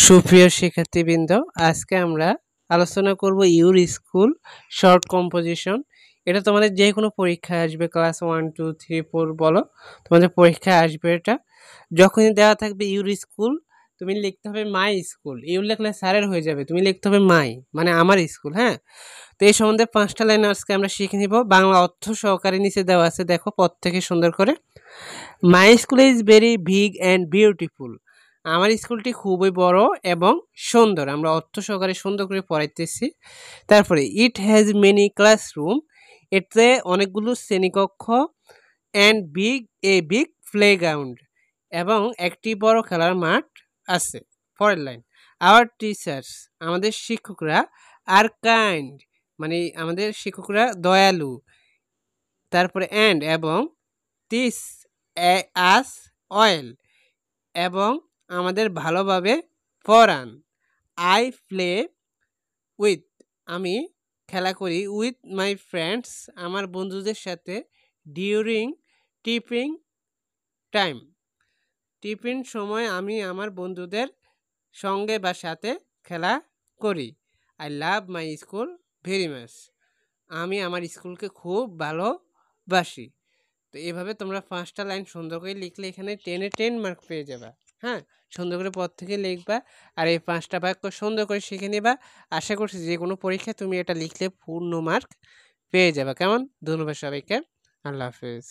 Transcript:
সুপ্রিয় শিক্ষার্থীবৃন্দ, আজকে আমরা আলোচনা করব ইউর স্কুল শর্ট কম্পোজিশন। এটা তোমাদের যে কোনো পরীক্ষায় আসবে, ক্লাস 1 2 3 4 বলো, তোমাদের পরীক্ষায় আসবে। এটা যখনই দেওয়া থাকবে ইউর স্কুল, তুমি লিখতে হবে মাই স্কুল। ইউর লিখলে স্যারের হয়ে যাবে, তুমি লিখতে হবে মাই, মানে আমার স্কুল। হ্যাঁ, তো এই সম্বন্ধে 5টা লাইন আজকে আমরা শিখে নিব। বাংলা অর্থ সহকারে নিচে দেওয়া আছে, দেখো পদ থেকে সুন্দর করে। My school is very big and beautiful. আমার স্কুলটি খুবই বড় এবং সুন্দর। আমরা অর্থ সহকারে সুন্দর করে পড়াইতেছি। তারপরে ইট হ্যাজ মেনি ক্লাসরুম, এতে অনেকগুলো শ্রেণীকক্ষ, অ্যান্ড বিগ প্লেগ্রাউন্ড, এবং একটি বড় খেলার মাঠ আছে। পরের লাইন, আওয়ার টিচার্স, আমাদের শিক্ষকরা, আর কাইন্ড, মানে আমাদের শিক্ষকরা দয়ালু। তারপরে অ্যান্ড, এবং টিচ আস অয়েল, এবং আমাদের ভালোভাবে পড়ান। আই প্লে উইথ, আমি খেলা করি, উইথ মাই ফ্রেন্ডস, আমার বন্ধুদের সাথে, ডিউরিং টিফিন টাইম, টিফিন সময় আমি আমার বন্ধুদের সঙ্গে বা সাথে খেলা করি। I love my school very much, আমি আমার স্কুলকে খুব ভালোবাসি। তো এভাবে তোমরা 5টা লাইন সুন্দর করে লিখলে এখানে 10-এ 10 মার্ক পেয়ে যাবা। হ্যাঁ, সুন্দর করে পদ থেকে লিখবা, আর এই 5টা বাক্য সুন্দর করে শিখে নিবা। আশা করছি যে কোনো পরীক্ষায় তুমি এটা লিখলে পূর্ণ মার্ক পেয়ে যাবা। কেমন? ধন্যবাদ সবাইকে। আল্লাহ হাফেজ।